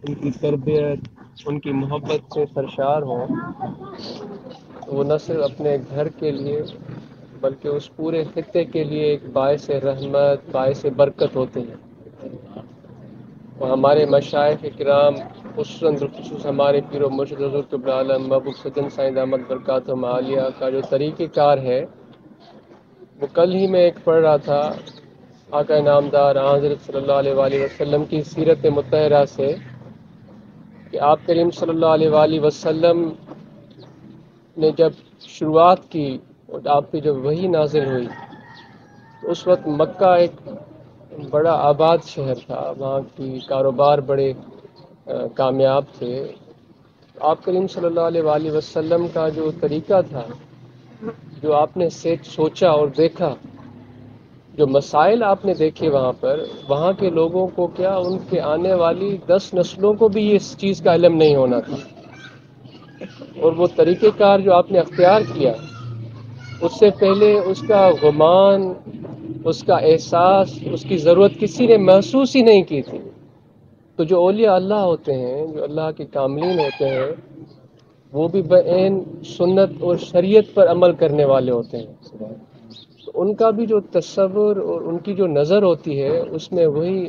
ان کی تربیت، ان کی محبت سے سرشار ہوں، وہ نہ صرف اپنے گھر کے لیے بلکہ اس پورے خطے کے لیے ایک باعث رحمت، باعث برکت ہوتے ہیں۔ اور ہمارے مشائخ کرام، خصوصاً بالخصوص ہمارے پیر و مرشد حضور قبلہ عالم محبوب سجن سائیں دامت برکاتہم عالیہ کا جو طریقہ کار ہے، وہ کل ہی میں ایک پڑھ رہا تھا آقا نامدار حضرت صلی اللہ علیہ وآلہ وسلم کی سیرت مطہرہ سے، کہ آپ کریم صلی اللہ علیہ وآلہ وسلم نے جب شروعات کی اور آپ پہ جب وحی نازل ہوئی تو اس وقت مکہ ایک بڑا آباد شہر تھا، وہاں کی کاروبار بڑے کامیاب تھے۔ آپ کریم صلی اللہ علیہ وآلہ وسلم کا جو طریقہ تھا، جو آپ نے سوچا اور دیکھا، جو مسائل آپ نے دیکھے وہاں پر، وہاں کے لوگوں کو کیا ان کے آنے والی 10 نسلوں کو بھی اس چیز کا علم نہیں ہونا تھا، اور وہ طریقہ کار جو آپ نے اختیار کیا، اس سے پہلے اس کا گمان، اس کا احساس، اس کی ضرورت کسی نے محسوس ہی نہیں کی تھی۔ تو جو اولیاء اللہ ہوتے ہیں، جو اللہ کے کاملین ہوتے ہیں، وہ بھی بعین سنت اور شریعت پر عمل کرنے والے ہوتے ہیں۔ تو ان کا بھی جو تصور اور ان کی جو نظر ہوتی ہے، اس میں وہی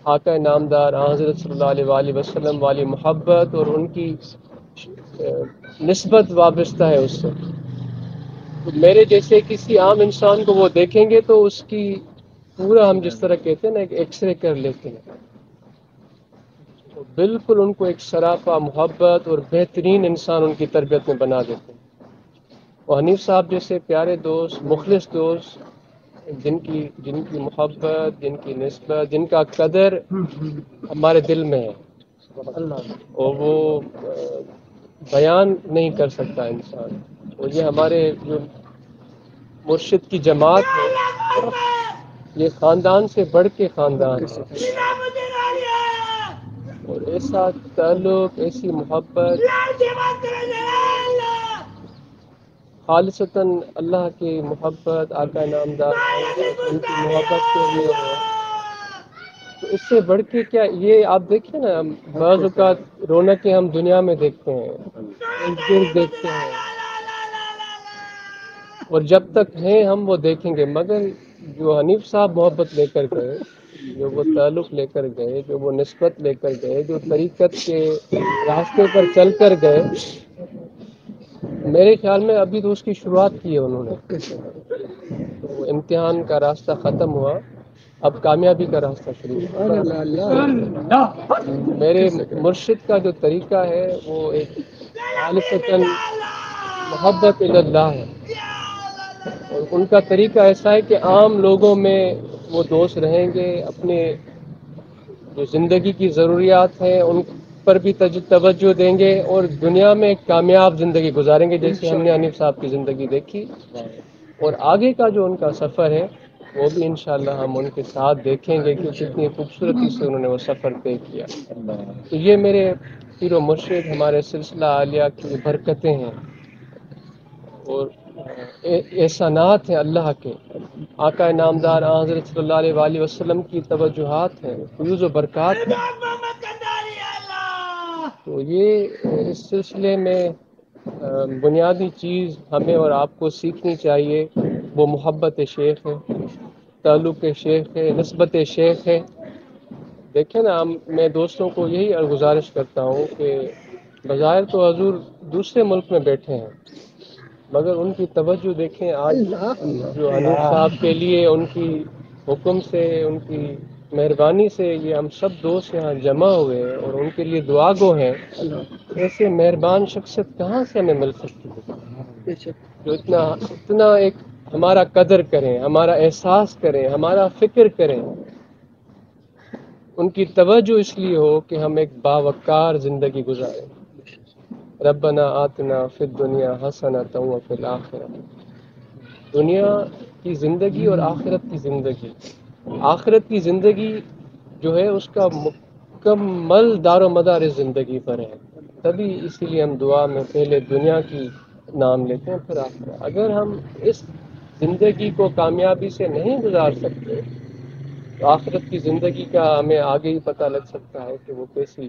آقا نامدار حضرت صلی اللہ علیہ وآلہ وسلم والی محبت اور ان کی نسبت وابستہ ہے اس سے۔ تو میرے جیسے کسی عام انسان کو وہ دیکھیں گے تو اس کی پورا، ہم جس طرح کہتے ہیں نا، ایک ایکس رے کر لیتے ہیں، تو بالکل ان کو ایک سراپا محبت اور بہترین انسان ان کی تربیت میں بنا دیتے ہیں۔ اور حنیف صاحب جیسے پیارے دوست، مخلص دوست، جن کی محبت، جن کی نسبت، جن کا قدر ہمارے دل میں ہے، اور وہ بیان نہیں کر سکتا انسان۔ اور یہ ہمارے جو مرشد کی جماعت ہے، یہ خاندان سے بڑھ کے خاندان ہے، اور ایسا تعلق، ایسی محبت خالصتاً اللہ کی محبت، آقا نامدار ان کی محبت کے لیے ہو، تو اس سے بڑھ کے کیا؟ یہ آپ دیکھیں نا، بعض اوقات رونقیں ہم دنیا میں دیکھتے ہیں، ارد گرد دیکھتے ہیں، اور جب تک ہیں ہم وہ دیکھیں گے، مگر جو حنیف صاحب محبت لے کر گئے، جو وہ تعلق لے کر گئے، جو وہ نسبت لے کر گئے، جو طریقت کے راستے پر چل کر گئے، میرے خیال میں ابھی تو اس کی شروعات کی ہے انہوں نے۔ تو امتحان کا راستہ ختم ہوا، اب کامیابی کا راستہ شروع ہوا۔ میرے مرشد کا جو طریقہ ہے وہ ایک خالصتاً محبت اللہ ہے، اور ان کا طریقہ ایسا ہے کہ عام لوگوں میں وہ دوست رہیں گے، اپنے جو زندگی کی ضروریات ہیں ان پر بھی توجہ دیں گے، اور دنیا میں ایک کامیاب زندگی گزاریں گے، جیسے ہم نے حنیف صاحب کی زندگی دیکھی۔ اور آگے کا جو ان کا سفر ہے وہ بھی انشاءاللہ ہم ان کے ساتھ دیکھیں گے کہ کتنی خوبصورتی سے انہوں نے وہ سفر طے کیا۔ تو یہ میرے پیر و مرشد، ہمارے سلسلہ عالیہ کی برکتیں ہیں اور احسانات ہیں اللہ کے۔ آقا نامدار حضرت صلی اللہ علیہ وآلہ وسلم کی توجہات ہیں، فیوز و برکات ہیں۔ تو یہ اس سلسلے میں بنیادی چیز ہمیں اور آپ کو سیکھنی چاہیے، وہ محبت شیخ ہے، تعلق شیخ ہے، نسبت شیخ ہے۔ دیکھیں نا، میں دوستوں کو یہی گزارش کرتا ہوں کہ بظاہر تو حضور دوسرے ملک میں بیٹھے ہیں، مگر ان کی توجہ دیکھیں آج جو حنیف صاحب کے لیے ان کی حکم سے، ان کی مہربانی سے یہ ہم سب دوست یہاں جمع ہوئے ہیں اور ان کے لیے دعا گو ہیں۔ ایسے مہربان شخصیت کہاں سے ہمیں مل سکتی ہے جو اتنا ایک ہمارا قدر کریں، ہمارا احساس کریں، ہمارا فکر کریں؟ ان کی توجہ اس لیے ہو کہ ہم ایک باوقار زندگی گزاریں۔ ربنا آتنا فی الدنیا حسنۃ وفی الآخرہ، دنیا کی زندگی اور آخرت کی زندگی، آخرت کی زندگی جو ہے اس کا مکمل دار و مدار اس زندگی پر ہے، تبھی اسی لیے ہم دعا میں پہلے دنیا کی نام لیتے ہیں پھر آخرت۔ اگر ہم اس زندگی کو کامیابی سے نہیں گزار سکتے تو آخرت کی زندگی کا ہمیں آگے ہی پتہ لگ سکتا ہے کہ وہ کیسی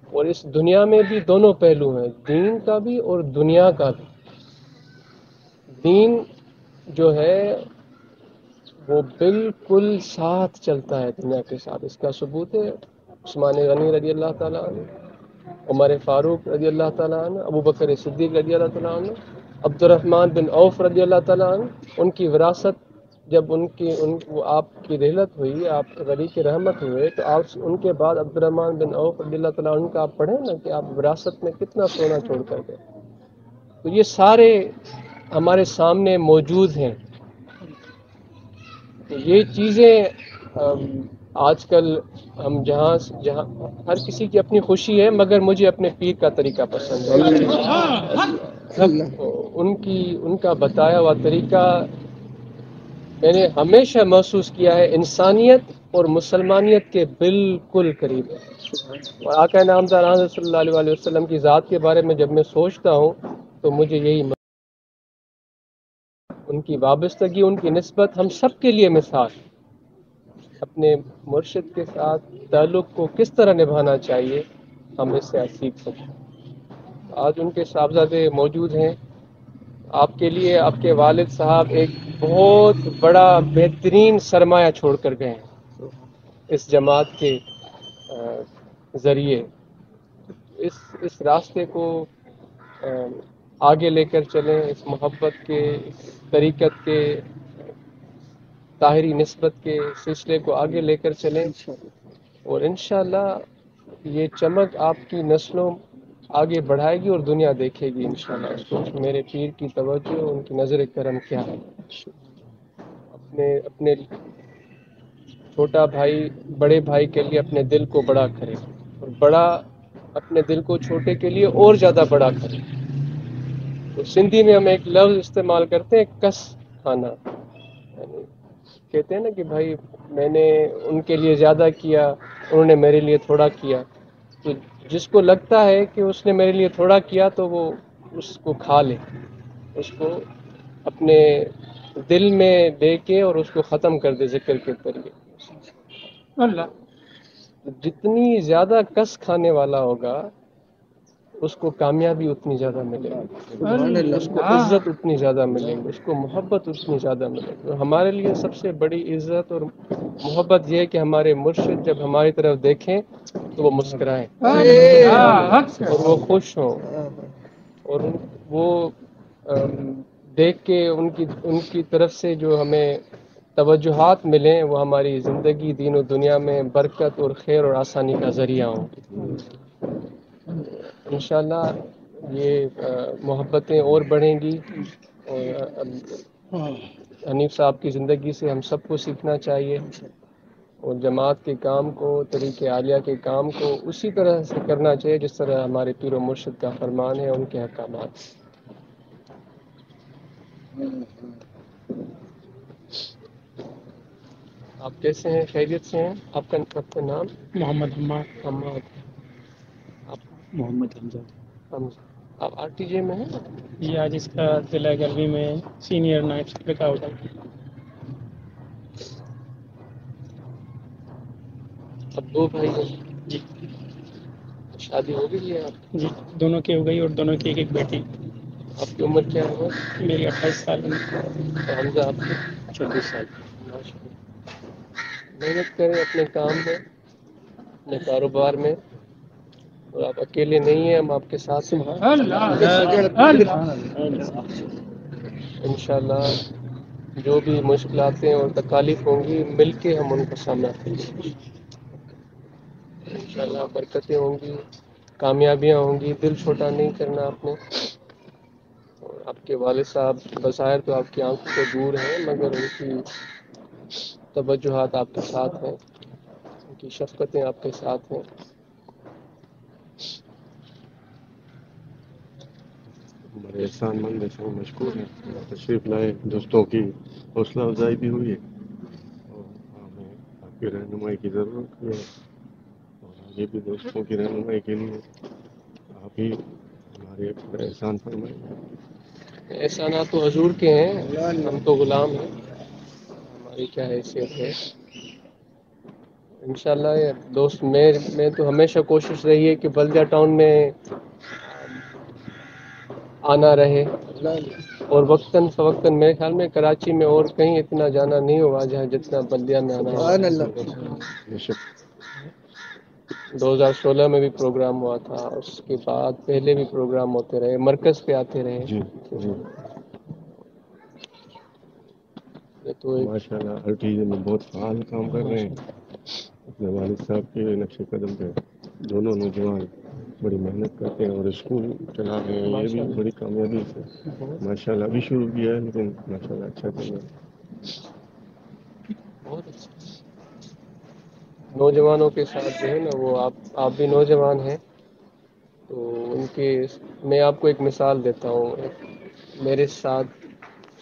اور اس دنیا میں بھی دونوں پہلو ہیں، دین کا بھی اور دنیا کا بھی۔ دین جو ہے وہ بالکل ساتھ چلتا ہے دنیا کے ساتھ، اس کا ثبوت ہے عثمان غنی رضی اللہ تعالیٰ عنہ، عمر فاروق رضی اللہ تعالیٰ عنہ، ابو بکر صدیق رضی اللہ تعالیٰ عنہ، عبد الرحمن بن عوف رضی اللہ تعالیٰ عنہ۔ ان کی وراثت جب وہ آپ کی رحلت ہوئی، آپ غنی کی رحمت ہوئے، تو آپ ان کے بعد عبد الرحمن بن عوف رضی اللہ تعالیٰ عنہ کا آپ پڑھیں نا کہ آپ وراثت میں کتنا سونا چھوڑ کر گئے۔ تو یہ سارے ہمارے سامنے موجود ہیں۔ تو یہ چیزیں آج کل ہم جہاں ہر کسی کی اپنی خوشی ہے، مگر مجھے اپنے پیر کا طریقہ پسند ہے۔ ان کا بتایا ہوا طریقہ میں نے ہمیشہ محسوس کیا ہے انسانیت اور مسلمانیت کے بالکل قریب ہے۔ اور آقا نامدار حضرت صلی اللہ علیہ وسلم کی ذات کے بارے میں جب میں سوچتا ہوں تو مجھے یہی ان کی وابستگی، ان کی نسبت ہم سب کے لیے مثال، اپنے مرشد کے ساتھ تعلق کو کس طرح نبھانا چاہیے ہم اس سے سیکھ سکتے ہیں۔ آج ان کے صاحبزادے موجود ہیں، آپ کے لیے آپ کے والد صاحب ایک بہت بڑا بہترین سرمایہ چھوڑ کر گئے ہیں اس جماعت کے ذریعے۔ اس راستے کو آگے لے کر چلیں، اس محبت کے، اس طریقت کے، طاہری نسبت کے سلسلے کو آگے لے کر چلیں، اور انشاءاللہ یہ چمک آپ کی نسلوں آگے بڑھائے گی اور دنیا دیکھے گی انشاءاللہ اس کو۔ میرے پیر کی توجہ، ان کی نظر کرم کیا ہے۔ اپنے چھوٹا بھائی بڑے بھائی کے لیے اپنے دل کو بڑا کرے، اور بڑا اپنے دل کو چھوٹے کے لیے اور زیادہ بڑا کرے۔ تو سندھی میں ہم ایک لفظ استعمال کرتے ہیں، کس کھانا، یعنی کہتے ہیں نا کہ بھائی میں نے ان کے لیے زیادہ کیا، انہوں نے میرے لیے تھوڑا کیا۔ تو جس کو لگتا ہے کہ اس نے میرے لیے تھوڑا کیا تو وہ اس کو کھا لے، اس کو اپنے دل میں لے کے اور اس کو ختم کر دے ذکر کے ذریعے۔ جتنی زیادہ کس کھانے والا ہوگا اس کو کامیابی اتنی زیادہ ملے گی، اس کو عزت اتنی زیادہ ملے گی، اس کو محبت اتنی زیادہ ملے گی۔ ہمارے لیے سب سے بڑی عزت اور محبت یہ ہے کہ ہمارے مرشد جب ہماری طرف دیکھیں تو وہ مسکرائیں اور وہ خوش ہوں، اور وہ دیکھ کے ان کی طرف سے جو ہمیں توجہات ملیں وہ ہماری زندگی دین و دنیا میں برکت اور خیر اور آسانی کا ذریعہ ہوں۔ انشاءاللہ یہ محبتیں اور بڑھیں گی، اور حنیف صاحب کی زندگی سے ہم سب کو سیکھنا چاہیے، اور جماعت کے کام کو، طریقہ عالیہ کے کام کو اسی طرح سے کرنا چاہیے جس طرح ہمارے پیر و مرشد کا فرمان ہے، ان کے احکامات۔ آپ کیسے ہیں؟ خیریت سے ہیں؟ آپ کا نام؟ محمد حماد۔ آپ محمد حمزہ۔ آپ آر ٹی جے میں ہیں؟ جی آج اس کا ضلع گلوی میں سینئر نائب سیکرٹری کا ہوگا۔ اب دو بھائی ہیں؟ جی شادی ہو گئی ہے آپ؟ جی دونوں کی ہو گئی، اور دونوں کی ایک ایک بیٹی۔ آپ کی عمر کیا ہے؟ میری 28 سال ہے۔ حمزہ آپ کی 24 سال۔ محنت کریں اپنے کام میں، اپنے کاروبار میں، اور آپ اکیلے نہیں ہیں، ہم آپ کے ساتھ ہیں انشاءاللہ۔ جو بھی مشکلاتیں اور تکالیف ہوں گی مل کے ہم ان کا سامنا کریں گے انشاءاللہ۔ برکتیں ہوں گی، کامیابیاں ہوں گی، دل چھوٹا نہیں کرنا آپ نے۔ اور آپ کے والد صاحب بظاہر تو آپ کی آنکھوں سے دور ہیں، مگر ان کی توجہات آپ کے ساتھ ہیں، ان کی شفقتیں آپ کے ساتھ ہیں۔ بڑے احسان مند ہیں، مشکور ہیں، تشریف لائے، دوستوں کی حوصلہ افزائی بھی ہوئی ہے، اور ہمیں آپ کی رہنمائی کی ضرورت بھی ہے، اور آگے بھی دوستوں کی رہنمائی کے لیے آپ ہی ہمارے بڑے احسان فرمائیں۔ احسانات تو حضور کے ہیں، ہم تو غلام ہیں، ہماری کیا حیثیت ہے۔ انشاءاللہ یہ دوست میں تو ہمیشہ کوشش رہی ہے کہ بلدیہ ٹاؤن میں آنا رہے، اور وقتاً فوقتاً میرے خیال میں کراچی میں اور کہیں اتنا جانا نہیں ہوگا جہاں جتنا بلدیہ میں آنا ہوا۔ 2016 میں بھی پروگرام ہوا تھا، اس کے بعد پہلے بھی پروگرام ہوتے رہے، مرکز پہ آتے رہے۔ جی جی یہ تو ایک ماشاء اللہ ہر چیز میں بہت فعال کام کر رہے ہیں اپنے والد صاحب کے نقش قدم پہ۔ دونوں نوجوان بڑی محنت کرتے ہیں اور اسکول چلا رہے ہیں، یہ بھی بڑی کامیابی سے ماشاء اللہ ابھی شروع کیا ہے لیکن ماشاء اللہ اچھا چل رہا ہے۔ بہت اچھا نوجوانوں کے ساتھ جو ہے نا، وہ آپ بھی نوجوان ہیں تو ان کے میں آپ کو ایک مثال دیتا ہوں۔ میرے ساتھ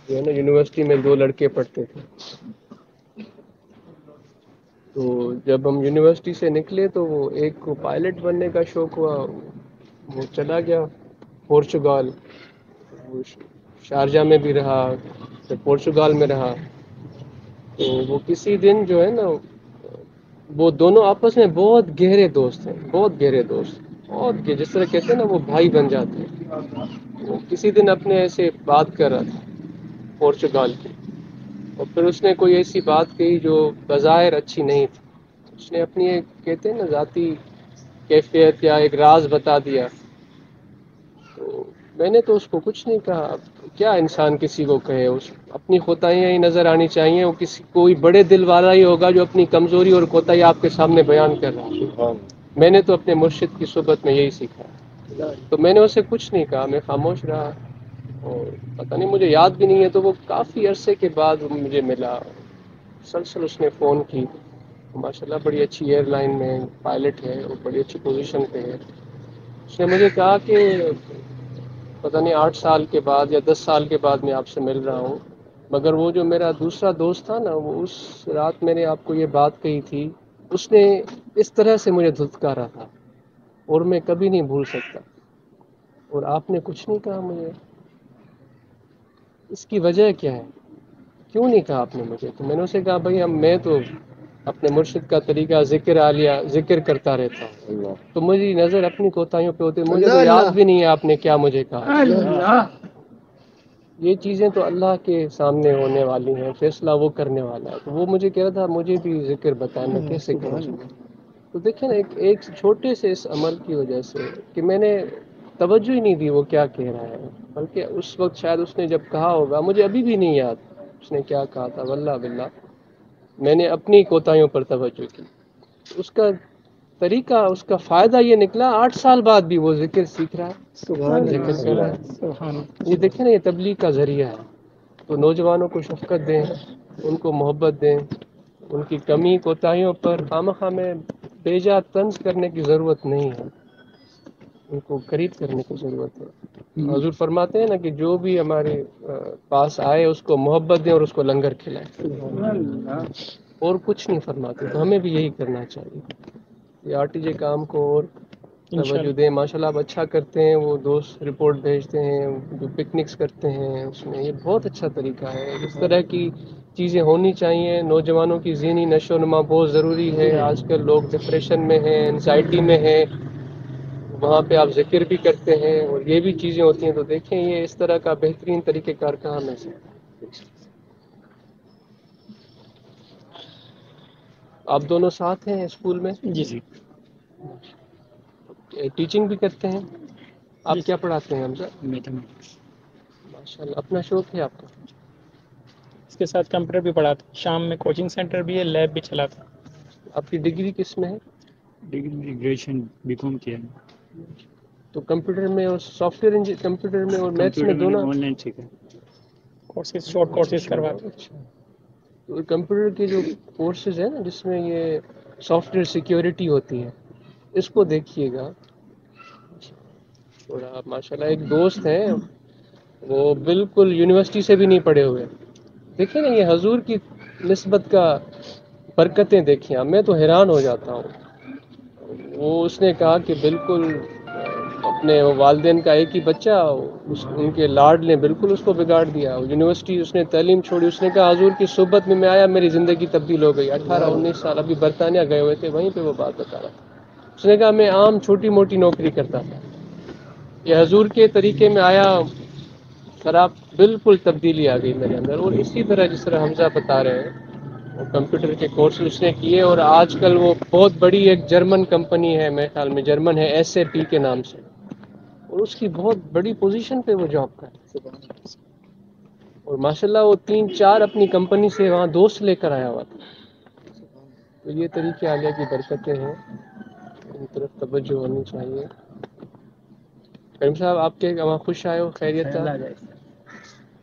جو ہے نا یونیورسٹی میں 2 لڑکے پڑھتے تھے، تو جب ہم یونیورسٹی سے نکلے تو وہ ایک کو پائلٹ بننے کا شوق ہوا، وہ چلا گیا پورچگال، وہ شارجہ میں بھی رہا، پھر پورچگال میں رہا۔ تو وہ کسی دن جو ہے نا، وہ دونوں آپس میں بہت گہرے دوست ہیں، بہت گہرے دوست، جس طرح کہتے ہیں نا وہ بھائی بن جاتے ہیں۔ وہ کسی دن اپنے ایسے بات کر رہا تھا پورچگال کی، اور پھر اس نے کوئی ایسی بات کہی جو بظاہر اچھی نہیں تھی۔ اس نے اپنی ایک کہتے ہیں نا ذاتی کیفیت یا ایک راز بتا دیا۔ تو میں نے تو اس کو کچھ نہیں کہا، کیا انسان کسی کو کہے، اپنی کوتاہیاں ہی نظر آنی چاہیے، وہ کوئی بڑے دل والا ہی ہوگا جو اپنی کمزوری اور کوتاہی آپ کے سامنے بیان کر رہا ہے۔ میں نے تو اپنے مرشد کی صحبت میں یہی سیکھا، تو میں نے اسے کچھ نہیں کہا، میں خاموش رہا، اور پتہ نہیں مجھے یاد بھی نہیں ہے، تو وہ کافی عرصے کے بعد مجھے ملا، مسلسل اس نے فون کی، ماشاءاللہ بڑی اچھی ایئر لائن میں پائلٹ ہے اور بڑی اچھی پوزیشن پہ ہے۔ اس نے مجھے کہا کہ پتہ نہیں 8 سال کے بعد یا 10 سال کے بعد میں آپ سے مل رہا ہوں، مگر وہ جو میرا دوسرا دوست تھا نا، وہ اس رات میں نے آپ کو یہ بات کہی تھی، اس نے اس طرح سے مجھے دھتکارا تھا اور میں کبھی نہیں بھول سکتا، اور آپ نے کچھ نہیں کہا مجھے، اس کی وجہ کیا ہے، کیوں نہیں کہا آپ نے مجھے؟ تو میں نے اسے کہا بھائی میں تو اپنے مرشد کا طریقہ ذکر عالیہ ذکر کرتا رہتا ہوں، تو مجھے نظر اپنی کوتاہیوں پہ ہوتی، مجھے تو یاد بھی نہیں ہے آپ نے کیا مجھے کہا۔ یہ چیزیں تو اللہ کے سامنے ہونے والی ہیں، فیصلہ وہ کرنے والا ہے۔ تو وہ مجھے کہہ رہا تھا مجھے بھی ذکر بتائیں، میں کیسے کروں؟ تو دیکھیں نا ایک چھوٹے سے اس عمل کی وجہ سے کہ میں نے توجہ ہی نہیں دی وہ کیا کہہ رہا ہے، بلکہ اس وقت شاید اس نے جب کہا ہوگا، مجھے ابھی بھی نہیں یاد اس نے کیا کہا تھا، واللہ باللہ میں نے اپنی کوتاہیوں پر توجہ کی۔ اس کا طریقہ، اس کا فائدہ یہ نکلا 8 سال بعد بھی وہ ذکر سیکھ رہا ہے، ذکر کر رہا ہے۔ یہ دیکھیں نا یہ تبلیغ کا ذریعہ ہے۔ تو نوجوانوں کو شفقت دیں، ان کو محبت دیں، ان کی کمی کوتاہیوں پر خواہ میں بیجا طنز کرنے کی ضرورت نہیں ہے، ان کو قریب کرنے کی ضرورت ہے۔ حضور فرماتے ہیں نا کہ جو بھی ہمارے پاس آئے اس کو محبت دیں اور اس کو لنگر کھلائیں، اور کچھ نہیں فرماتے، تو ہمیں بھی یہی کرنا چاہیے۔ یہ RTJ کام کو اور توجہ دیں، ماشاءاللہ آپ اچھا کرتے ہیں، وہ دوست رپورٹ بھیجتے ہیں، جو پکنکس کرتے ہیں، اس میں یہ بہت اچھا طریقہ ہے، اس طرح کی چیزیں ہونی چاہیے۔ نوجوانوں کی ذہنی نشو و نما بہت ضروری ہے، آج کل لوگ ڈپریشن میں ہیں، انزائٹی میں ہیں، وہاں پہ آپ ذکر بھی کرتے ہیں اور یہ بھی چیزیں ہوتی ہیں، تو دیکھیں یہ اس طرح کا بہترین طریقہ کار کہاں میں سے۔ آپ دونوں ساتھ ہیں اسکول میں؟ جی جی ٹیچنگ بھی کرتے ہیں؟ آپ کیا پڑھاتے ہیں حمزہ؟ میتھمیٹکس، ماشاءاللہ اپنا شوق ہے آپ کا؟ اس کے ساتھ کمپیوٹر بھی پڑھاتا ہوں، شام میں کوچنگ سینٹر بھی ہے، لیب بھی چلاتا ہوں۔ آپ کی ڈگری کس میں ہے؟ ڈگری میری گریجویشن BCom کیا ہے۔ تو کمپیوٹر میں اور سافٹ ویئر کمپیوٹر میں اور میتھس میں دونوں آن لائن سیکھا، کورسز شارٹ کورسز کرواتا ہوں۔ اچھا، تو کمپیوٹر کے جو کورسز ہیں نا جس میں یہ سافٹ ویئر سیکیورٹی ہوتی ہے، اس کو دیکھیے گا تھوڑا۔ ماشاءاللہ ایک دوست ہیں، وہ بالکل یونیورسٹی سے بھی نہیں پڑھے ہوئے، دیکھیں نا یہ حضور کی نسبت کا برکتیں دیکھیں، میں تو حیران ہو جاتا ہوں۔ وہ اس نے کہا کہ بالکل اپنے والدین کا ایک ہی بچہ، ان کے لاڈ نے بالکل اس کو بگاڑ دیا. یونیورسٹی اس نے تعلیم چھوڑی. اس نے کہا حضور کی صحبت میں آیا میری زندگی تبدیل ہو گئی. 18-19 سال ابھی برطانیہ گئے ہوئے تھے، وہیں پہ وہ بات بتا رہا تھا. اس نے کہا میں عام چھوٹی موٹی نوکری کرتا تھا، یہ حضور کے طریقے میں آیا، خراب بالکل تبدیلی آ گئی میرے اندر. اور اسی طرح جس طرح حمزہ بتا رہے ہیں، وہ کمپیوٹر کے کورس اس نے کیے، اور آج کل وہ بہت بڑی ایک جرمن کمپنی ہے، میرے خیال میں جرمن ہے، SAP کے نام سے، اور اس کی بہت بڑی پوزیشن پہ وہ جاب کر رہا ہے. اور ماشاءاللہ وہ 3-4 اپنی کمپنی سے وہاں دوست لے کر آیا ہوا تھا. تو یہ طریقے عالیہ کی برکتیں ہیں، ان طرف توجہ ہونی چاہیے. کریم صاحب آپ کے وہاں خوش آئے ہو؟ خیریت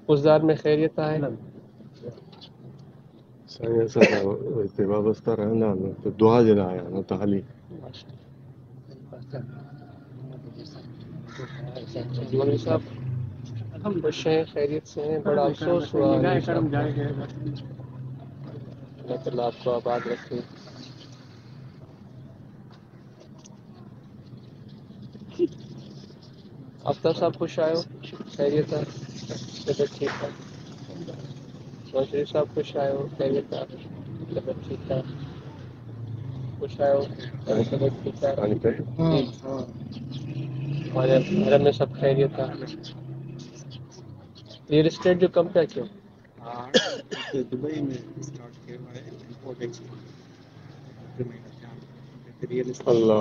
گزار میں خیریت آئے؟ سائیں ایسا تھا اتنے وابستہ رہنا نا تو دعا جنا آیا نا تعالی مولوی صاحب خوش ہیں، خیریت سے ہیں؟ بڑا افسوس ہوا. اللہ تعالیٰ آپ کو آباد رکھے. آفتاب صاحب خوش آئے ہو؟ خیریت ہے؟ طبیعت ٹھیک ہے؟ نواز شریف صاحب خوش آئے ہو؟ خیریت ہے؟ طبیعت ٹھیک ہے؟ خوش آئے ہو؟ طبیعت ٹھیک ہے؟ ہمارے گھر میں سب خیریت ہے؟ ریئل اسٹیٹ جو کم پہ کیوں؟ دبئی میں اسٹارٹ کیا ہوا ہے امپورٹ ایکسپورٹ ریئل اسٹیٹ اللہ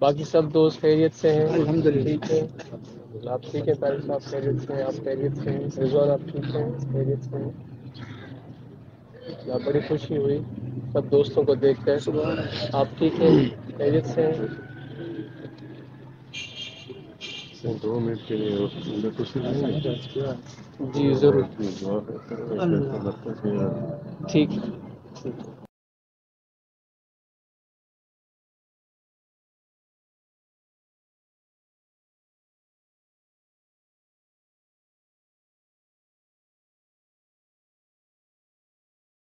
باقی سب دوست خیریت سے ہیں؟ ٹھیک ہے. آپ ٹھیک ہیں؟ طارق صاحب خیریت سے ہیں؟ آپ خیریت سے ہیں؟ رضوان آپ ٹھیک ہیں؟ خیریت سے ہیں؟ بڑی خوشی ہوئی سب دوستوں کو دیکھ کر. آپ ٹھیک ہیں؟ خیریت سے ہیں؟ 2 منٹ کے لیے میں کچھ نہیں. جی ضرور. دعا کرتا ہوں. ٹھیک ہے.